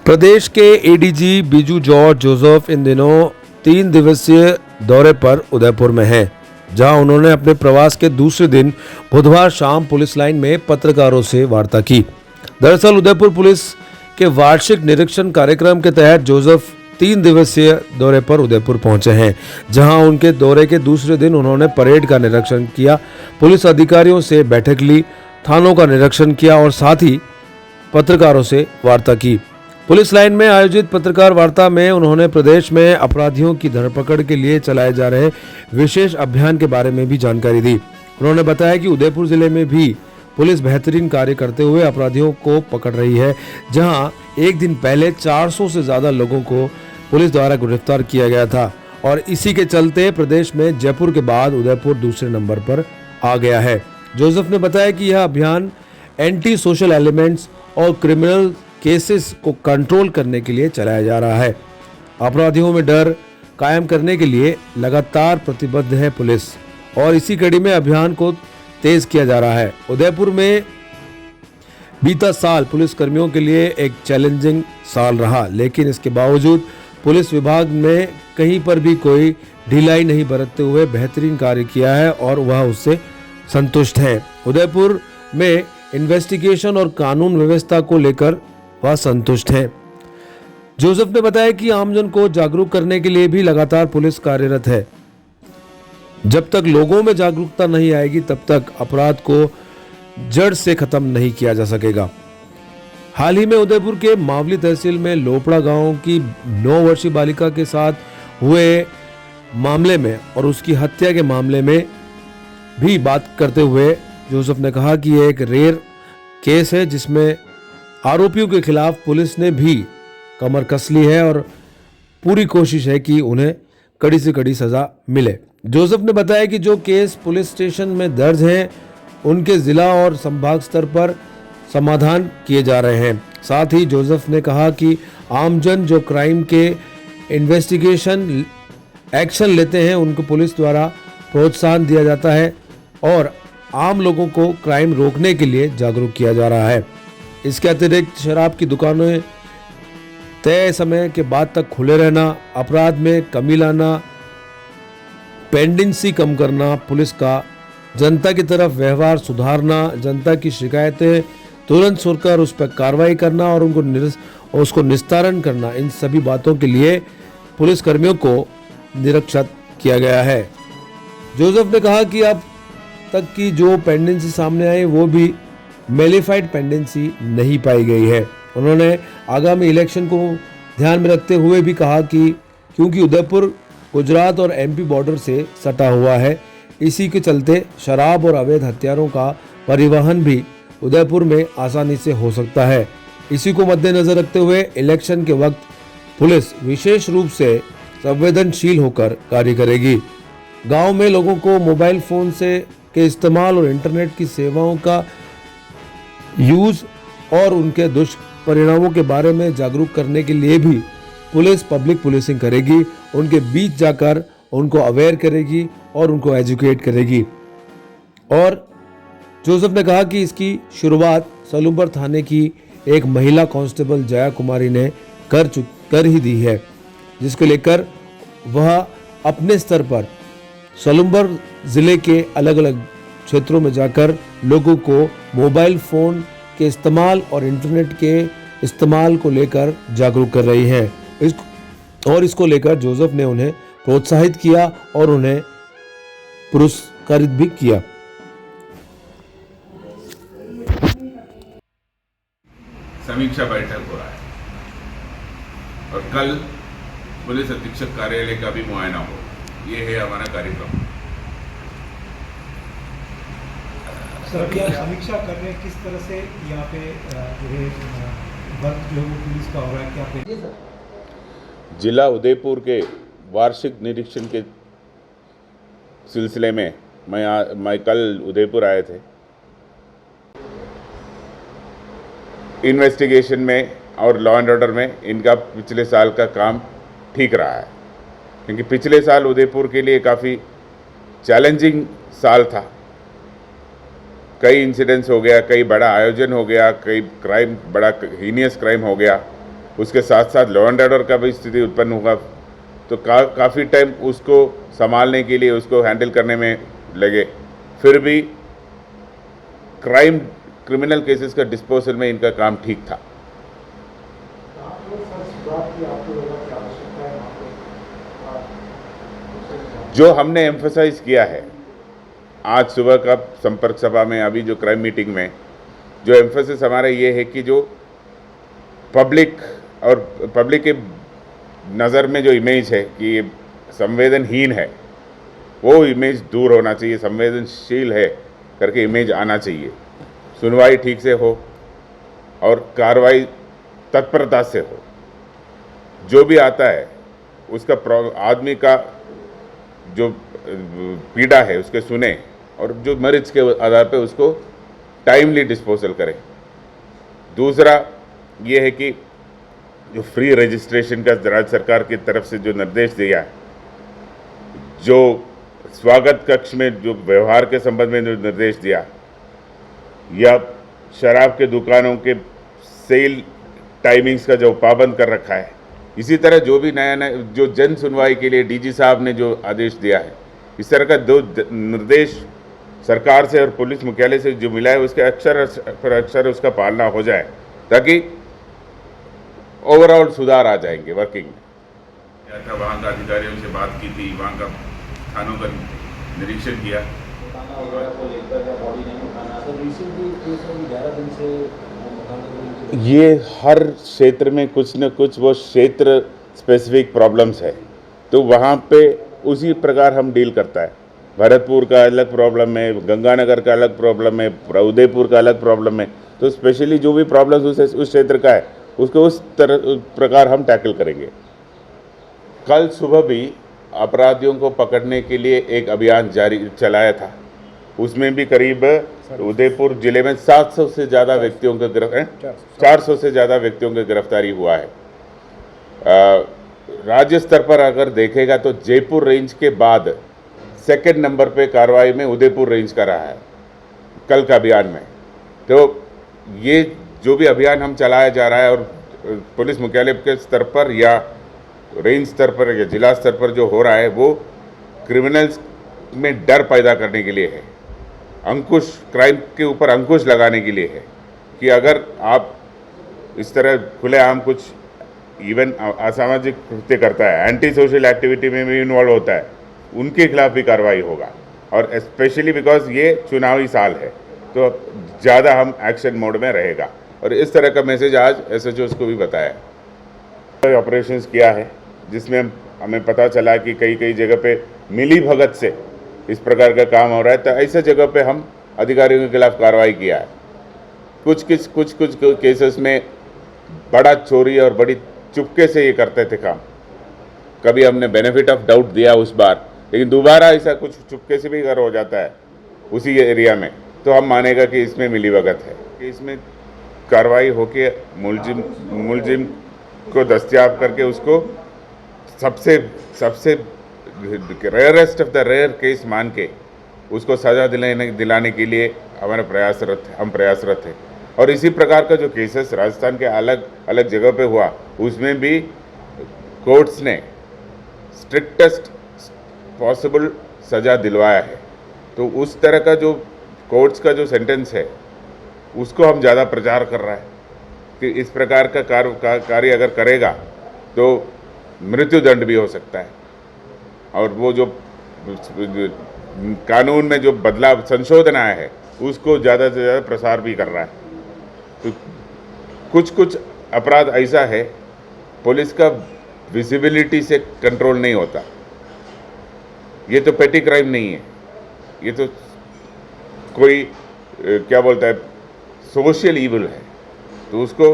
प्रदेश के ADG Biju George Joseph इन दिनों 3 दिवसीय दौरे पर उदयपुर में हैं, जहां उन्होंने अपने प्रवास के दूसरे दिन बुधवार शाम पुलिस लाइन में पत्रकारों से वार्ता की। दरअसल उदयपुर पुलिस के वार्षिक निरीक्षण कार्यक्रम के तहत जोसेफ 3 दिवसीय दौरे पर उदयपुर पहुंचे हैं, जहां उनके दौरे के दूसरे दिन उन्होंने परेड का निरीक्षण किया, पुलिस अधिकारियों से बैठक ली, थानों का निरीक्षण किया और साथ ही पत्रकारों से वार्ता की। पुलिस लाइन में आयोजित पत्रकार वार्ता में उन्होंने प्रदेश में अपराधियों की धरपकड़ के लिए चलाए जा रहे विशेष अभियान के बारे में भी जानकारी दी। उन्होंने बताया कि उदयपुर जिले में भी पुलिस बेहतरीन कार्य करते हुए अपराधियों को पकड़ रही है, जहां एक दिन पहले 400 से ज्यादा लोगों को पुलिस द्वारा गिरफ्तार किया गया था और इसी के चलते प्रदेश में जयपुर के बाद उदयपुर दूसरे नंबर पर आ गया है। जोसेफ ने बताया कि यह अभियान एंटी सोशल एलिमेंट्स और क्रिमिनल केसेस को कंट्रोल करने के लिए चलाया जा रहा है। अपराधियों में डर कायम करने के लिए लगातार प्रतिबद्ध है पुलिस और इसी कड़ी में अभियान को तेज किया जा रहा है। उदयपुर में बीता साल पुलिस कर्मियों के लिए एक चैलेंजिंग साल रहा, लेकिन इसके बावजूद पुलिस विभाग में कहीं पर भी कोई ढिलाई नहीं बरतते हुए बेहतरीन कार्य किया है और वह उससे संतुष्ट हैं। उदयपुर में इन्वेस्टिगेशन और कानून व्यवस्था को लेकर वह संतुष्ट हैं। जोसेफ ने बताया कि आमजन को जागरूक करने के लिए भी लगातार पुलिस कार्यरत है। जब तक लोगों में जागरूकता नहीं आएगी तब तक अपराध को जड़ से खत्म नहीं किया जा सकेगा। हाल ही में उदयपुर के मावली तहसील में लोपड़ा गांव की 9 वर्षीय बालिका के साथ हुए मामले में और उसकी हत्या के मामले में भी बात करते हुए जोसेफ ने कहा कि यह एक रेयर केस है, जिसमें आरोपियों के खिलाफ पुलिस ने भी कमर कस ली है और पूरी कोशिश है कि उन्हें कड़ी से कड़ी सजा मिले। जोसेफ ने बताया कि जो केस पुलिस स्टेशन में दर्ज हैं, उनके जिला और संभाग स्तर पर समाधान किए जा रहे हैं। साथ ही जोसेफ ने कहा कि आमजन जो क्राइम के इन्वेस्टिगेशन एक्शन लेते हैं, उनको पुलिस द्वारा प्रोत्साहन दिया जाता है और आम लोगों को क्राइम रोकने के लिए जागरूक किया जा रहा है। इसके अतिरिक्त शराब की दुकानें तय समय के बाद तक खुले रहना, अपराध में कमी लाना, पेंडेंसी कम करना, पुलिस का जनता की तरफ व्यवहार सुधारना, जनता की शिकायतें तुरंत सुनकर उस पर कार्रवाई करना और उसको निस्तारण करना, इन सभी बातों के लिए पुलिस कर्मियों को निरीक्षित किया गया है। जोसेफ ने कहा कि अब तक की जो पेंडेंसी सामने आई वो भी मेलिफाइड पेंडेंसी नहीं पाई गई है। उन्होंने आगामी इलेक्शन को ध्यान में रखते हुए भी कहा कि क्योंकि उदयपुर गुजरात और एमपी बॉर्डर से सटा हुआ है, इसी के चलते शराब और अवैध हथियारों का परिवहन भी उदयपुर में आसानी से हो सकता है। इसी को मद्देनजर रखते हुए इलेक्शन के वक्त पुलिस विशेष रूप से संवेदनशील होकर कार्य करेगी। गांव में लोगों को मोबाइल फोन के इस्तेमाल और इंटरनेट की सेवाओं का यूज और उनके दुष्परिणामों के बारे में जागरूक करने के लिए भी पुलिस पब्लिक पुलिसिंग करेगी, उनके बीच जाकर उनको अवेयर करेगी और उनको एजुकेट करेगी। और जोसेफ ने कहा कि इसकी शुरुआत सलूम्बर थाने की एक महिला कांस्टेबल जया कुमारी ने कर ही दी है, जिसको लेकर वह अपने स्तर पर सलूम्बर जिले के अलग अलग क्षेत्रों में जाकर लोगों को मोबाइल फोन के इस्तेमाल और इंटरनेट के इस्तेमाल को लेकर जागरूक कर रही है। इसको लेकर जोसेफ ने उन्हें प्रोत्साहित किया और उन्हें पुरस्कृत भी किया। समीक्षा बैठक हो रहा है और कल पुलिस अधीक्षक कार्यालय का भी मुआयना हो, ये है हमारा कार्यक्रम। सर, क्या समीक्षा कर रहे हैं, किस तरह से यहाँ पे जो है वर्क जो है पुलिस का हो रहा है, क्या पे जिला उदयपुर के वार्षिक निरीक्षण के सिलसिले में मैं कल उदयपुर आए थे। इन्वेस्टिगेशन में और लॉ एंड ऑर्डर में इनका पिछले साल का काम ठीक रहा है, क्योंकि पिछले साल उदयपुर के लिए काफ़ी चैलेंजिंग साल था। कई इंसिडेंट्स हो गया, कई बड़ा आयोजन हो गया, कई क्राइम, बड़ा हीनियस क्राइम हो गया। उसके साथ साथ लॉ एंड ऑर्डर का भी स्थिति उत्पन्न होगा, तो काफ़ी टाइम उसको संभालने के लिए, उसको हैंडल करने में लगे। फिर भी क्रिमिनल केसेस का डिस्पोजल में इनका काम ठीक था। जो हमने एम्फसाइज किया है आज सुबह का संपर्क सभा में, अभी जो क्राइम मीटिंग में जो एम्फसिस हमारा ये है कि जो पब्लिक के नज़र में जो इमेज है कि ये संवेदनहीन है, वो इमेज दूर होना चाहिए, संवेदनशील है करके इमेज आना चाहिए। सुनवाई ठीक से हो और कार्रवाई तत्परता से हो। जो भी आता है उसका आदमी का जो पीड़ा है उसके सुने और जो मरीज के आधार पे उसको टाइमली डिस्पोजल करें। दूसरा ये है कि जो फ्री रजिस्ट्रेशन का राज्य सरकार की तरफ से जो निर्देश दिया है, जो स्वागत कक्ष में जो व्यवहार के संबंध में जो निर्देश दिया, या शराब के दुकानों के सेल टाइमिंग्स का जो पाबंद कर रखा है, इसी तरह जो भी नया जो जन सुनवाई के लिए डीजी साहब ने जो आदेश दिया है, इस तरह का दो निर्देश सरकार से और पुलिस मुख्यालय से जो मिला है उसके अक्षर पर अक्षर उसका पालना हो जाए, ताकि ओवरऑल सुधार आ जाएंगे वर्किंग में। क्या था, वहाँ का अधिकारियों से बात की थी, वहाँ का थानों का निरीक्षण किया। ये हर क्षेत्र में कुछ न कुछ वो क्षेत्र स्पेसिफिक प्रॉब्लम्स है, तो वहाँ पे उसी प्रकार हम डील करता है। भरतपुर का अलग प्रॉब्लम है, गंगानगर का अलग प्रॉब्लम है, उदयपुर का अलग प्रॉब्लम है, तो स्पेशली जो भी प्रॉब्लम्स उस क्षेत्र का है उसको उस प्रकार हम टैकल करेंगे। कल सुबह भी अपराधियों को पकड़ने के लिए एक अभियान चलाया था, उसमें भी करीब उदयपुर जिले में 700 से ज़्यादा व्यक्तियों का 400 से ज़्यादा व्यक्तियों की गिरफ्तारी हुआ है। राज्य स्तर पर अगर देखेगा तो जयपुर रेंज के बाद सेकंड नंबर पे कार्रवाई में उदयपुर रेंज का रहा है कल का अभियान में। तो ये जो भी अभियान हम चलाया जा रहा है और पुलिस मुख्यालय के स्तर पर या रेंज स्तर पर या जिला स्तर पर जो हो रहा है, वो क्रिमिनल्स में डर पैदा करने के लिए है, अंकुश, क्राइम के ऊपर अंकुश लगाने के लिए है कि अगर आप इस तरह खुलेआम कुछ इवन असामाजिक कृत्य करता है, एंटी सोशल एक्टिविटी में भी इन्वॉल्व होता है, उनके खिलाफ भी कार्रवाई होगा। और स्पेशली बिकॉज ये चुनावी साल है तो ज़्यादा हम एक्शन मोड में रहेगा, और इस तरह का मैसेज आज SHOs को भी बताया। ऑपरेशंस किया है जिसमें हमें पता चला कि कई जगह पे मिली भगत से इस प्रकार का काम हो रहा है, तो ऐसे जगह पे हम अधिकारियों के खिलाफ कार्रवाई किया है। कुछ केसेस में बड़ा चोरी और बड़ी चुपके से ये करते थे काम, कभी हमने बेनिफिट ऑफ डाउट दिया उस बार, लेकिन दोबारा ऐसा कुछ चुपके से भी अगर हो जाता है उसी एरिया में, तो हम मानेगा कि इसमें मिलीभगत है, कि इसमें कार्रवाई होके मुलजिम को दस्तयाब करके उसको सबसे rarest of the rare case मान के उसको सज़ा दिलाने के लिए हम प्रयासरत हैं। और इसी प्रकार का जो केसेस राजस्थान के अलग अलग जगह पे हुआ, उसमें भी कोर्ट्स ने स्ट्रिक्टेस्ट पॉसिबल सज़ा दिलवाया है। तो उस तरह का जो कोर्ट्स का जो सेंटेंस है उसको हम ज़्यादा प्रचार कर रहा है कि इस प्रकार का कार्य अगर करेगा तो मृत्युदंड भी हो सकता है। और वो जो कानून में जो बदलाव संशोधन आया है उसको ज़्यादा से ज़्यादा प्रसार भी कर रहा है। तो कुछ अपराध ऐसा है पुलिस का विजिबिलिटी से कंट्रोल नहीं होता। ये तो पेटी क्राइम नहीं है, ये तो कोई क्या बोलता है सोशल ईविल है, तो उसको